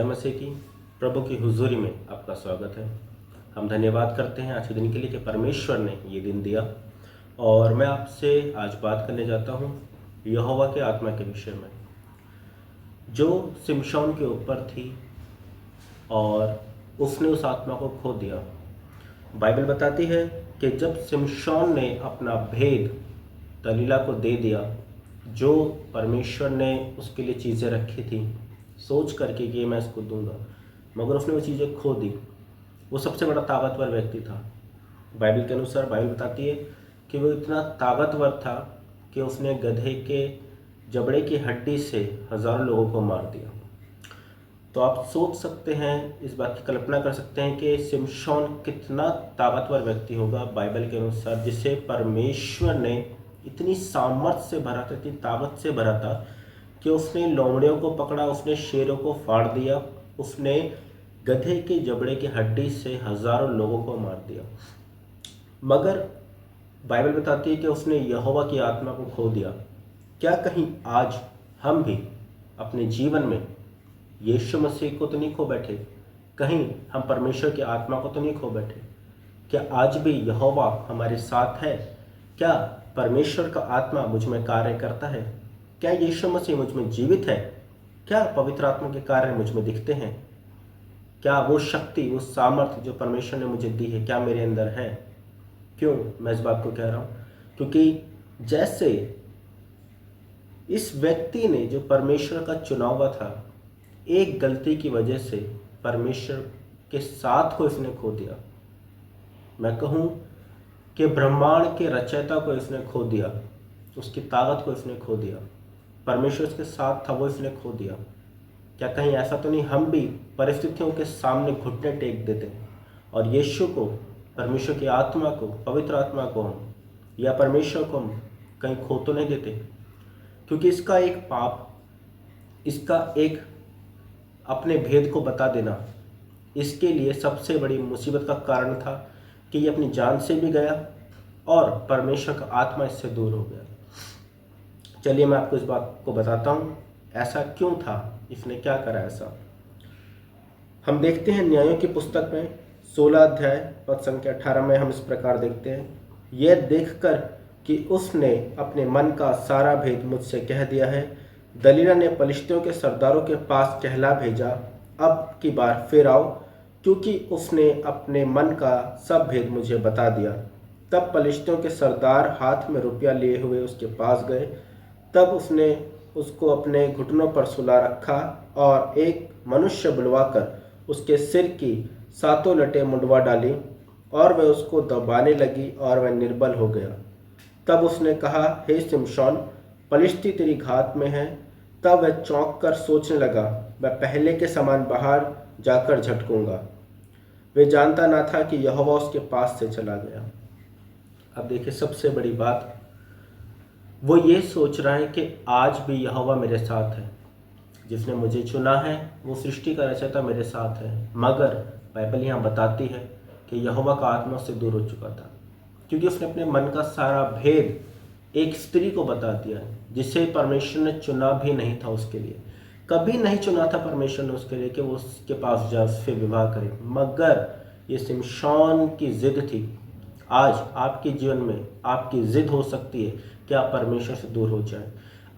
जय मसीह की। प्रभु की हुजूरी में आपका स्वागत है। हम धन्यवाद करते हैं आज के दिन के लिए कि परमेश्वर ने ये दिन दिया। और मैं आपसे आज बात करने जाता हूँ यहोवा के आत्मा के विषय में, जो शिमशोन के ऊपर थी और उसने उस आत्मा को खो दिया। बाइबल बताती है कि जब शिमशोन ने अपना भेद दलीला को दे दिया, जो परमेश्वर ने उसके लिए चीज़ें रखी थी सोच करके कि मैं इसको दूंगा, मगर उसने वो चीज़ें खो दी। वो सबसे बड़ा ताकतवर व्यक्ति था। बाइबल के अनुसार बाइबल बताती है कि वो इतना ताकतवर था कि उसने गधे के जबड़े की हड्डी से हज़ारों लोगों को मार दिया। तो आप सोच सकते हैं, इस बात की कल्पना कर सकते हैं कि शिमशोन कितना ताकतवर व्यक्ति होगा बाइबल के अनुसार, जिसे परमेश्वर ने इतनी सामर्थ्य से भरा था, इतनी ताकत से भरा था कि उसने लोमड़ियों को पकड़ा, उसने शेरों को फाड़ दिया, उसने गधे के जबड़े की हड्डी से हज़ारों लोगों को मार दिया। मगर बाइबल बताती है कि उसने यहोवा की आत्मा को खो दिया। क्या कहीं आज हम भी अपने जीवन में यीशु मसीह को तो नहीं खो बैठे? कहीं हम परमेश्वर की आत्मा को तो नहीं खो बैठे? क्या आज भी यहोवा हमारे साथ है? क्या परमेश्वर का आत्मा मुझ में कार्य करता है? क्या यीशु मसीह मुझ में जीवित है? क्या पवित्र आत्मा के कार्य मुझ में दिखते हैं? क्या वो शक्ति, वो सामर्थ्य जो परमेश्वर ने मुझे दी है, क्या मेरे अंदर है? क्यों मैं इस बात को कह रहा हूँ? क्योंकि जैसे इस व्यक्ति ने जो परमेश्वर का चुनावा था, एक गलती की वजह से परमेश्वर के साथ को इसने खो दिया। मैं कहूँ कि ब्रह्मांड के रचयिता को इसने खो दिया, उसकी ताकत को इसने खो दिया। परमेश्वर उसके साथ था, वो इसने खो दिया। क्या कहीं ऐसा तो नहीं हम भी परिस्थितियों के सामने घुटने टेक देते हैं और यीशु को, परमेश्वर की आत्मा को, पवित्र आत्मा को हम या परमेश्वर को हम कहीं खो तो नहीं देते? क्योंकि इसका एक पाप, इसका एक अपने भेद को बता देना इसके लिए सबसे बड़ी मुसीबत का कारण था कि ये अपनी जान से भी गया और परमेश्वर का आत्मा इससे दूर हो गया। चलिए मैं आपको इस बात को बताता हूँ, ऐसा क्यों था, इसने क्या करा ऐसा। हम देखते हैं न्यायों की पुस्तक में 16 अध्याय पद संख्या 18 में हम इस प्रकार देखते हैं, यह देखकर कि उसने अपने मन का सारा भेद मुझसे कह दिया है, दलीला ने पलिश्तियों के सरदारों के पास कहला भेजा, अब की बार फिर आओ, क्योंकि उसने अपने मन का सब भेद मुझे बता दिया। तब पलिश्तियों के सरदार हाथ में रुपया लिए हुए उसके पास गए। तब उसने उसको अपने घुटनों पर सुला रखा और एक मनुष्य बुलवाकर उसके सिर की 7 लटें मुंडवा डाली और वह उसको दबाने लगी और वह निर्बल हो गया। तब उसने कहा, हे शिमशोन, पलिश्ती तेरी घात में है। तब वह चौंक कर सोचने लगा, मैं पहले के समान बाहर जाकर झटकूंगा। वे जानता ना था कि यहोवा उसके पास से चला गया। अब देखिए सबसे बड़ी बात, वो ये सोच रहा है कि आज भी यहोवा मेरे साथ है, जिसने मुझे चुना है, वो सृष्टि का रचयिता मेरे साथ है। मगर बाइबल यहाँ बताती है कि यहोवा का आत्मा उससे दूर हो चुका था, क्योंकि उसने अपने मन का सारा भेद एक स्त्री को बता दिया, जिसे परमेश्वर ने चुना भी नहीं था उसके लिए। कभी नहीं चुना था परमेश्वर ने उसके लिए कि वो उसके पास जाए, उससे विवाह करे। मगर ये शिमशोन की जिद थी। आज आपके जीवन में आपकी जिद हो सकती है कि आप परमेश्वर से दूर हो जाएं।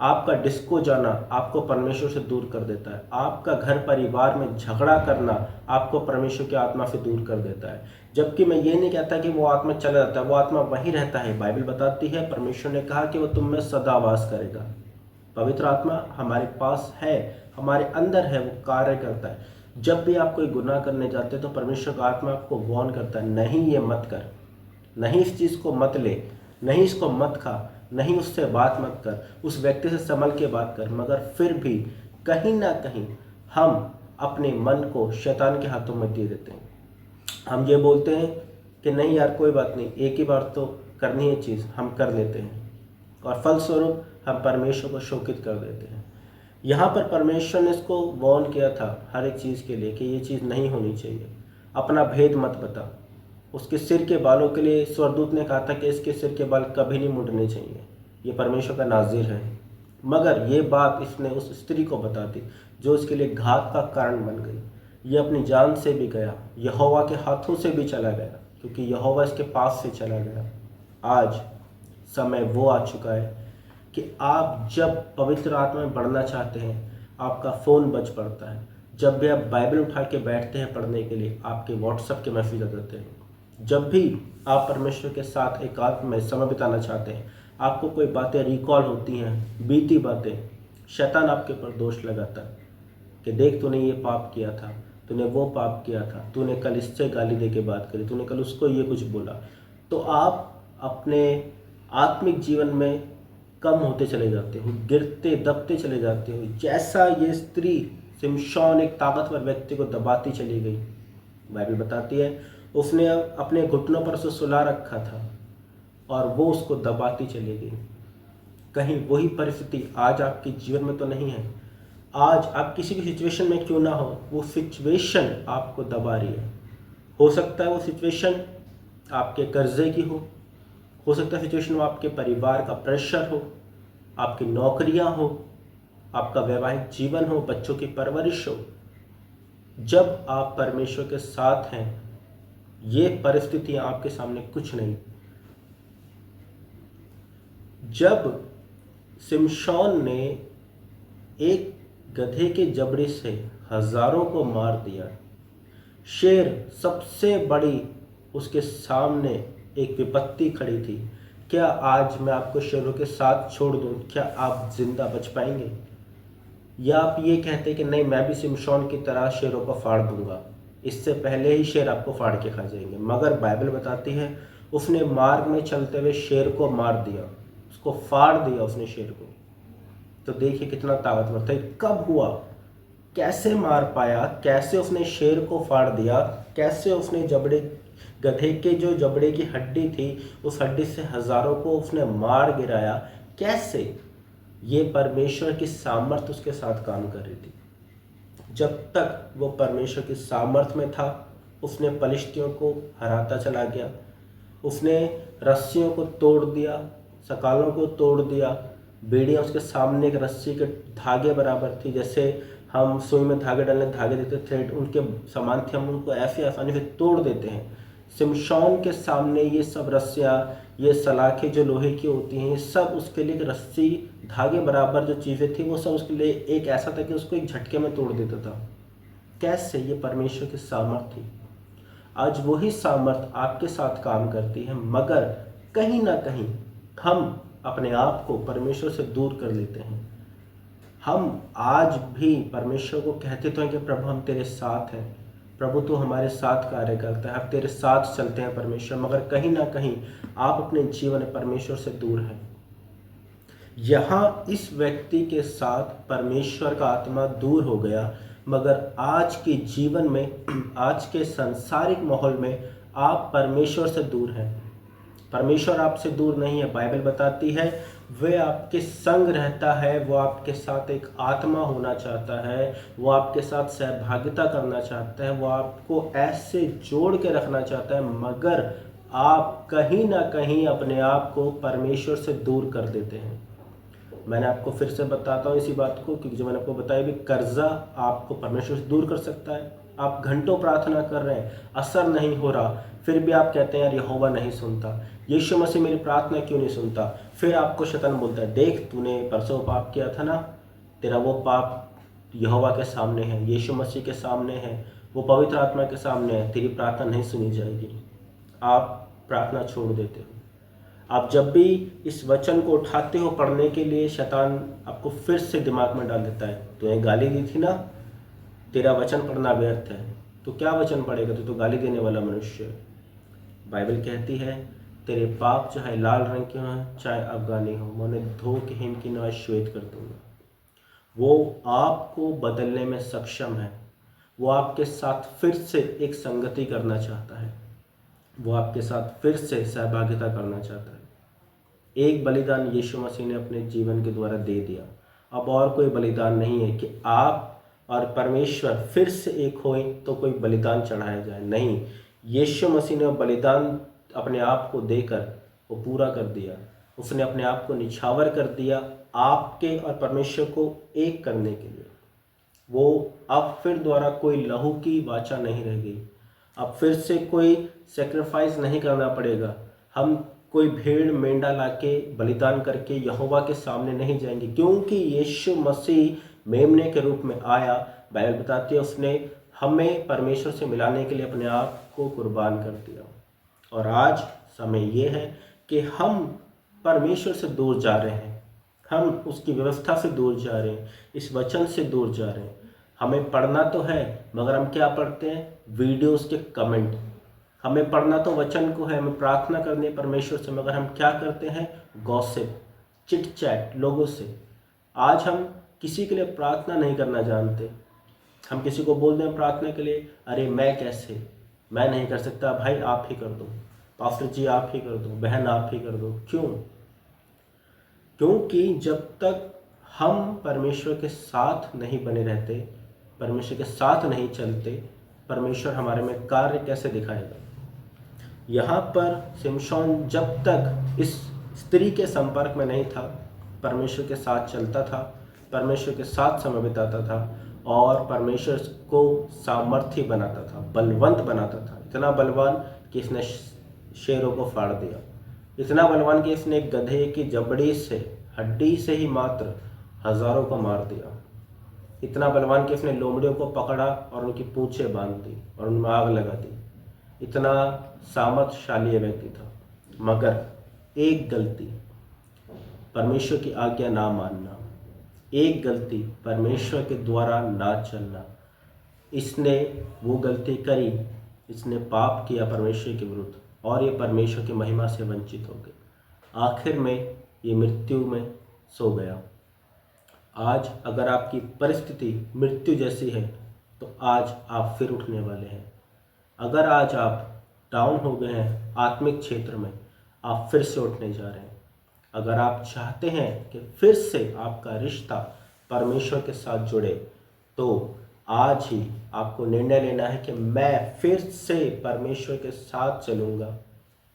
आपका डिस्को जाना आपको परमेश्वर से दूर कर देता है। आपका घर परिवार में झगड़ा करना आपको परमेश्वर की आत्मा से दूर कर देता है। जबकि मैं ये नहीं कहता कि वो आत्मा चला जाता है, वो आत्मा वहीं रहता है। बाइबल बताती है, परमेश्वर ने कहा कि वो तुम में सदा वास करेगा। पवित्र आत्मा हमारे पास है, हमारे अंदर है, वो कार्य करता है। जब भी आप कोई गुनाह करने जाते हैं तो परमेश्वर का आत्मा आपको वार्न करता है, नहीं ये मत कर, नहीं इस चीज़ को मत ले, नहीं इसको मत खा, नहीं उससे बात मत कर, उस व्यक्ति से संभल के बात कर। मगर फिर भी कहीं ना कहीं हम अपने मन को शैतान के हाथों में दे देते हैं। हम ये बोलते हैं कि नहीं यार कोई बात नहीं, एक ही बार तो करनी है चीज़, हम कर लेते हैं और फलस्वरूप हम परमेश्वर को शोकित कर देते हैं। यहाँ पर परमेश्वर ने इसको वार्न किया था हर एक चीज़ के लिए कि ये चीज़ नहीं होनी चाहिए, अपना भेद मत बता। उसके सिर के बालों के लिए स्वर्गदूत ने कहा था कि इसके सिर के बाल कभी नहीं मुड़ने चाहिए, ये परमेश्वर का नाज़िर है। मगर ये बात इसने उस स्त्री को बता दी जो उसके लिए घात का कारण बन गई। ये अपनी जान से भी गया, यहोवा के हाथों से भी चला गया, क्योंकि यहोवा इसके पास से चला गया। आज समय वो आ चुका है कि आप जब पवित्र आत्मा में बढ़ना चाहते हैं, आपका फ़ोन बज पड़ता है। जब भी आप बाइबल उठा के बैठते हैं पढ़ने के लिए, आपके व्हाट्सएप के मैसेज आ जाते हैं। जब भी आप परमेश्वर के साथ एकांत में समय बिताना चाहते हैं, आपको कोई बातें रिकॉल होती हैं, बीती बातें, शैतान आपके ऊपर दोष लगाता है कि देख तूने ये पाप किया था, तूने वो पाप किया था, तूने कल इससे गाली दे के बात करी, तूने कल उसको ये कुछ बोला। तो आप अपने आत्मिक जीवन में कम होते चले जाते हो, गिरते दबते चले जाते हो। जैसा ये स्त्री शिमशोन एक ताकतवर व्यक्ति को दबाती चली गई, बाइबल बताती है उसने अपने घुटनों पर उसे सुला रखा था और वो उसको दबाती चली गई। कहीं वही परिस्थिति आज आपके जीवन में तो नहीं है? आज आप किसी भी सिचुएशन में क्यों ना हो, वो सिचुएशन आपको दबा रही है। हो सकता है वो सिचुएशन आपके कर्जे की हो सकता है सिचुएशन वो आपके परिवार का प्रेशर हो, आपकी नौकरियां हो, आपका वैवाहिक जीवन हो, बच्चों की परवरिश हो। जब आप परमेश्वर के साथ हैं, ये परिस्थितियां आपके सामने कुछ नहीं। जब शिमशोन ने एक गधे के जबड़े से हजारों को मार दिया, शेर सबसे बड़ी उसके सामने एक विपत्ति खड़ी थी, क्या आज मैं आपको शेरों के साथ छोड़ दूं, क्या आप जिंदा बच पाएंगे? या आप ये कहते कि नहीं, मैं भी शिमशोन की तरह शेरों को फाड़ दूंगा, इससे पहले ही शेर आपको फाड़ के खा जाएंगे। मगर बाइबल बताती है उसने मार्ग में चलते हुए शेर को मार दिया, उसको फाड़ दिया उसने शेर को। तो देखिए कितना ताकतवर था। कब हुआ, कैसे मार पाया, कैसे उसने शेर को फाड़ दिया, कैसे उसने गधे के जो जबड़े की हड्डी थी उस हड्डी से हजारों को उसने मार गिराया, कैसे? ये परमेश्वर की सामर्थ उसके साथ काम कर रही थी। जब तक वो परमेश्वर की सामर्थ में था, उसने पलिश्तियों को हराता चला गया। उसने रस्सियों को तोड़ दिया, सकालों को तोड़ दिया। बेड़ियाँ उसके सामने एक रस्सी के धागे बराबर थी, जैसे हम सुई में धागे डालने धागे देते, थ्रेड उनके समान थे, हम उनको ऐसे आसानी से तोड़ देते हैं। शिमशोन के सामने ये सब रस्सियाँ, ये सलाखें जो लोहे की होती हैं, ये सब उसके लिए एक रस्सी धागे बराबर जो चीज़ें थी, वो सब उसके लिए एक ऐसा था कि उसको एक झटके में तोड़ देता था। कैसे? ये परमेश्वर की सामर्थ थी। आज वही सामर्थ आपके साथ काम करती है, मगर कहीं ना कहीं हम अपने आप को परमेश्वर से दूर कर लेते हैं। हम आज भी परमेश्वर को कहते तो हैं कि प्रभु हम तेरे साथ हैं, प्रभु तू हमारे साथ कार्य करता है, हम तेरे साथ चलते हैं परमेश्वर, मगर कहीं ना कहीं आप अपने जीवन में परमेश्वर से दूर हैं। यहाँ इस व्यक्ति के साथ परमेश्वर का आत्मा दूर हो गया, मगर आज के जीवन में, आज के सांसारिक माहौल में आप परमेश्वर से दूर हैं। परमेश्वर आपसे दूर नहीं है। बाइबल बताती है वह आपके संग रहता है, वो आपके साथ एक आत्मा होना चाहता है, वो आपके साथ सहभागिता करना चाहता है, वो आपको ऐसे जोड़ के रखना चाहता है, मगर आप कहीं ना कहीं अपने आप को परमेश्वर से दूर कर देते हैं। मैंने आपको फिर से बताता हूँ इसी बात को, क्योंकि जो मैंने आपको बताया भी, कर्जा आपको परमेश्वर से दूर कर सकता है। आप घंटों प्रार्थना कर रहे हैं, असर नहीं हो रहा, फिर भी आप कहते हैं यार यहोवा नहीं सुनता, यीशु मसीह मेरी प्रार्थना क्यों नहीं सुनता। फिर आपको शैतान बोलता है देख तूने परसों पाप किया था ना, तेरा वो पाप यहोवा के सामने है, यीशु मसीह के सामने है, वो पवित्र आत्मा के सामने है, तेरी प्रार्थना नहीं सुनी जाएगी। आप प्रार्थना छोड़ देते हो। आप जब भी इस वचन को उठाते हो पढ़ने के लिए, शैतान आपको फिर से दिमाग में डाल देता है, तूने गाली दी थी ना, तेरा वचन पढ़ना व्यर्थ है, तो क्या वचन पढ़ेगा, तो गाली देने वाला मनुष्य। बाइबल कहती है तेरे पाप चाहे लाल रंग के हों चाहे अफगानी हो, मैं उन्हें धो के हिम की नवा श्वेत कर दूंगा। वो आपको बदलने में सक्षम है। वो आपके साथ फिर से एक संगति करना चाहता है, वो आपके साथ फिर से सहभागिता करना चाहता है। एक बलिदान यीशु मसीह ने अपने जीवन के द्वारा दे दिया, अब और कोई बलिदान नहीं है कि आप और परमेश्वर फिर से एक होए तो कोई बलिदान चढ़ाया जाए। नहीं, यीशु मसीह ने बलिदान अपने आप को देकर वो पूरा कर दिया। उसने अपने आप को निछावर कर दिया आपके और परमेश्वर को एक करने के लिए। वो अब फिर द्वारा कोई लहू की वाचा नहीं रह गई। अब फिर से कोई सेक्रीफाइस नहीं करना पड़ेगा। हम कोई भेड़ मेंढा लाके बलिदान करके यहोवा के सामने नहीं जाएंगे, क्योंकि यीशु मसीह मेमने के रूप में आया। बाइबल बताती है उसने हमें परमेश्वर से मिलाने के लिए अपने आप को कुर्बान कर दिया। और आज समय ये है कि हम परमेश्वर से दूर जा रहे हैं, हम उसकी व्यवस्था से दूर जा रहे हैं, इस वचन से दूर जा रहे हैं। हमें पढ़ना तो है, मगर हम क्या पढ़ते हैं? वीडियोस के कमेंट। हमें पढ़ना तो वचन को है, हमें प्रार्थना करनी है परमेश्वर से, मगर हम क्या करते हैं? गॉसिप, चिट चैट लोगों से। आज हम किसी के लिए प्रार्थना नहीं करना जानते। हम किसी को बोल दें प्रार्थना के लिए, अरे मैं कैसे, मैं नहीं कर सकता, भाई आप ही कर दो, पास्टर जी आप ही कर दो, बहन आप ही कर दो। क्यों? क्योंकि जब तक हम परमेश्वर के साथ नहीं बने रहते, परमेश्वर के साथ नहीं चलते, परमेश्वर हमारे में कार्य कैसे दिखाएगा? यहाँ पर शिमशोन जब तक इस स्त्री के संपर्क में नहीं था, परमेश्वर के साथ चलता था, परमेश्वर के साथ समय बिताता था और परमेश्वर को सामर्थ्य बनाता था, बलवंत बनाता था। इतना बलवान कि इसने शेरों को फाड़ दिया, इतना बलवान कि इसने एक गधे की जबड़ी से, हड्डी से ही मात्र हजारों को मार दिया। इतना बलवान कि इसने लोमड़ियों को पकड़ा और उनकी पूंछें बांध दी और उनमें आग लगा दी। इतना सामर्थ्यशाली व्यक्ति था, मगर एक गलती, परमेश्वर की आज्ञा ना मानना, एक गलती, परमेश्वर के द्वारा ना चलना, इसने वो गलती करी, इसने पाप किया परमेश्वर के विरुद्ध और ये परमेश्वर की महिमा से वंचित हो गए। आखिर में ये मृत्यु में सो गया। आज अगर आपकी परिस्थिति मृत्यु जैसी है तो आज आप फिर उठने वाले हैं। अगर आज आप डाउन हो गए हैं आत्मिक क्षेत्र में, आप फिर से उठने जा रहे हैं। अगर आप चाहते हैं कि फिर से आपका रिश्ता परमेश्वर के साथ जुड़े, तो आज ही आपको निर्णय लेना है कि मैं फिर से परमेश्वर के साथ चलूँगा,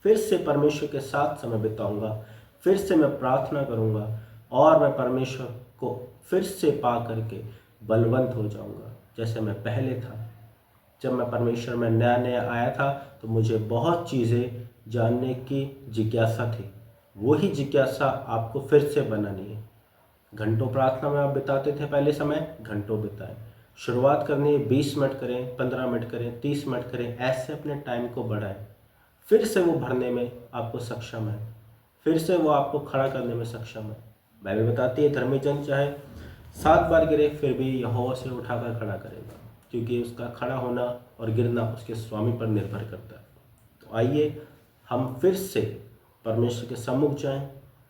फिर से परमेश्वर के साथ समय बिताऊँगा, फिर से मैं प्रार्थना करूँगा और मैं परमेश्वर को फिर से पा करके बलवंत हो जाऊँगा जैसे मैं पहले था। जब मैं परमेश्वर में नया नया आया था तो मुझे बहुत चीज़ें जानने की जिज्ञासा थी। वही जिज्ञासा आपको फिर से बनानी है। घंटों प्रार्थना में आप बिताते थे पहले समय, घंटों बिताएं। शुरुआत करनी है, 20 मिनट करें, 15 मिनट करें, 30 मिनट करें, ऐसे अपने टाइम को बढ़ाएं। फिर से वो भरने में आपको सक्षम है, फिर से वो आपको खड़ा करने में सक्षम है। बाइबल बताती है धर्मी जन चाहे 7 बार गिरे फिर भी यहोवा से उठाकर खड़ा करेगा, क्योंकि उसका खड़ा होना और गिरना उसके स्वामी पर निर्भर करता है। तो आइए हम फिर से परमेश्वर के सम्मुख जाएं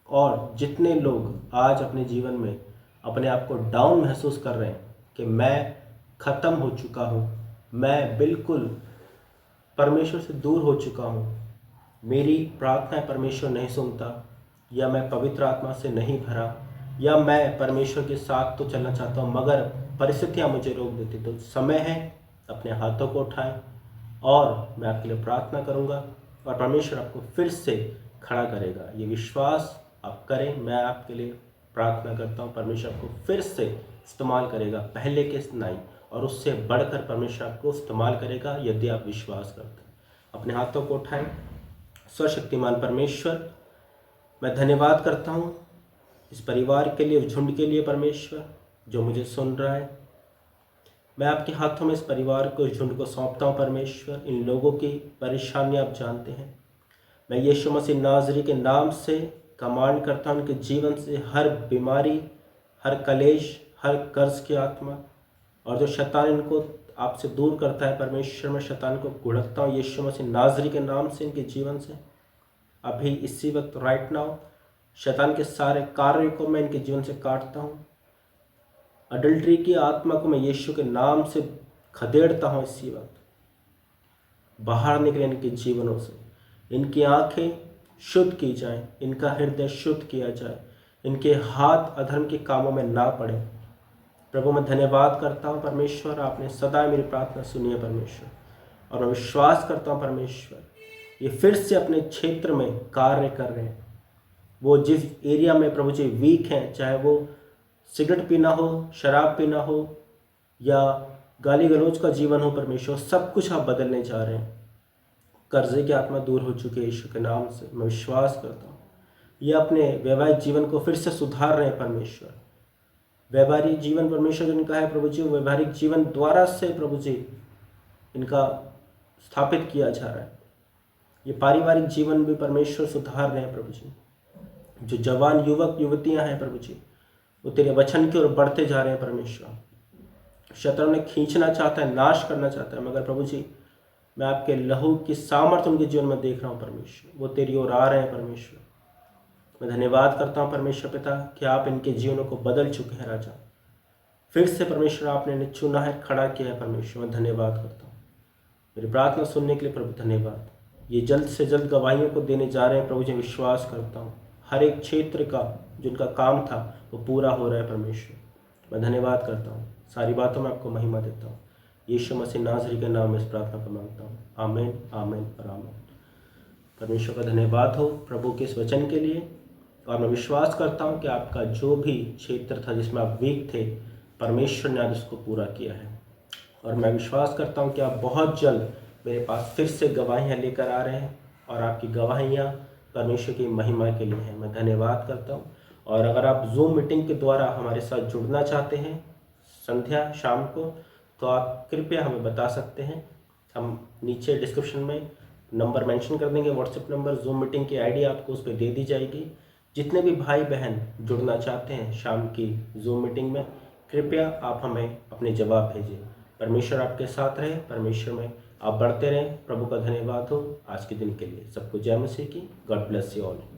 और जितने लोग आज अपने जीवन में अपने आप को डाउन महसूस कर रहे हैं कि मैं ख़त्म हो चुका हूँ, मैं बिल्कुल परमेश्वर से दूर हो चुका हूँ, मेरी प्रार्थनाएं परमेश्वर नहीं सुनता, या मैं पवित्र आत्मा से नहीं भरा, या मैं परमेश्वर के साथ तो चलना चाहता हूँ मगर परिस्थितियाँ मुझे रोक देती, तो समय है अपने हाथों को उठाएं और मैं आपके लिए प्रार्थना करूँगा और परमेश्वर आपको फिर से खड़ा करेगा। ये विश्वास आप करें। मैं आपके लिए प्रार्थना करता हूँ, परमेश्वर आपको फिर से इस्तेमाल करेगा, पहले के नहीं, और उससे बढ़कर परमेश्वर आपको इस्तेमाल करेगा यदि आप विश्वास करते हैं। अपने हाथों को उठाएं। सर्वशक्तिमान परमेश्वर, मैं धन्यवाद करता हूँ इस परिवार के लिए, झुंड के लिए परमेश्वर जो मुझे सुन रहा है। मैं आपके हाथों में इस परिवार को, इस झुंड को सौंपता हूँ परमेश्वर। इन लोगों की परेशानियाँ आप जानते हैं। मैं यीशु मसीह नाज़री के नाम से कमांड करता हूँ उनके जीवन से हर बीमारी, हर कलेश, हर कर्ज की आत्मा और जो शैतान इनको आपसे दूर करता है परमेश्वर, मैं शैतान को घुड़कता हूँ यीशु मसीह नाज़री के नाम से इनके जीवन से। अभी इसी वक्त राइट नाउ शैतान के सारे कार्यों को मैं इनके जीवन से काटता हूँ। अडल्ट्री की आत्मा को मैं यीशु के नाम से खदेड़ता हूँ इसी वक्त। बाहर निकले इनके जीवनों से, इनकी आंखें शुद्ध की जाएं, इनका हृदय शुद्ध किया जाए, इनके हाथ अधर्म के कामों में ना पड़े। प्रभु मैं धन्यवाद करता हूँ परमेश्वर, आपने सदा मेरी प्रार्थना सुनी है परमेश्वर, और मैं विश्वास करता हूँ परमेश्वर ये फिर से अपने क्षेत्र में कार्य कर रहे हैं। वो जिस एरिया में प्रभु जी वीक हैं, चाहे वो सिगरेट पीना हो, शराब पीना हो, या गाली गलौज का जीवन हो परमेश्वर, सब कुछ आप बदलने जा रहे हैं। कर्जे की आत्मा दूर हो चुकी है यीशु के नाम से, मैं विश्वास करता हूँ। ये अपने वैवाहिक जीवन को फिर से सुधार रहे हैं परमेश्वर। वैवाहिक जीवन परमेश्वर जो इनका है प्रभु जी, वैवाहिक जीवन द्वारा से प्रभु जी इनका स्थापित किया जा रहा है। ये पारिवारिक जीवन भी परमेश्वर सुधार रहे हैं प्रभु जी। जो जवान युवक युवतियां हैं प्रभु जी, वो तेरे वचन की ओर बढ़ते जा रहे हैं परमेश्वर। शत्रु ने खींचना चाहता है, नाश करना चाहता है, मगर प्रभु जी मैं आपके लहू की सामर्थ्य उनके जीवन में देख रहा हूँ परमेश्वर। वो तेरी ओर आ रहे हैं परमेश्वर। मैं धन्यवाद करता हूँ परमेश्वर पिता कि आप इनके जीवनों को बदल चुके हैं राजा। फिर से परमेश्वर आपने इन्हें चुना है, खड़ा किया है परमेश्वर। मैं धन्यवाद करता हूँ मेरी प्रार्थना सुनने के लिए प्रभु, धन्यवाद। ये जल्द से जल्द गवाहियों को देने जा रहे हैं प्रभु जी, विश्वास करता हूँ हर एक क्षेत्र का जिनका काम था वो पूरा हो रहा है परमेश्वर। मैं धन्यवाद करता हूँ, सारी बातों में आपको महिमा देता हूँ। यीशु मसीह नाज़री के नाम में इस प्रार्थना को मांगता हूँ, आमीन आमीन और आमीन। परमेश्वर का धन्यवाद हो प्रभु के इस वचन के लिए। और मैं विश्वास करता हूँ कि आपका जो भी क्षेत्र था जिसमें आप वीक थे, परमेश्वर ने आज उसको पूरा किया है। और मैं विश्वास करता हूँ कि आप बहुत जल्द मेरे पास फिर से गवाहियाँ लेकर आ रहे हैं, और आपकी गवाहियाँ परमेश्वर की महिमा के लिए हैं। मैं धन्यवाद करता हूँ। और अगर आप जूम मीटिंग के द्वारा हमारे साथ जुड़ना चाहते हैं संध्या शाम को, तो आप कृपया हमें बता सकते हैं। हम नीचे डिस्क्रिप्शन में नंबर मेंशन कर देंगे, व्हाट्सएप नंबर, जूम मीटिंग की आईडी आपको उस पर दे दी जाएगी। जितने भी भाई बहन जुड़ना चाहते हैं शाम की जूम मीटिंग में, कृपया आप हमें अपने जवाब भेजें। परमेश्वर आपके साथ रहे, परमेश्वर में आप बढ़ते रहें। प्रभु का धन्यवाद हो आज के दिन के लिए। सबको जय मसीह की। God bless you all.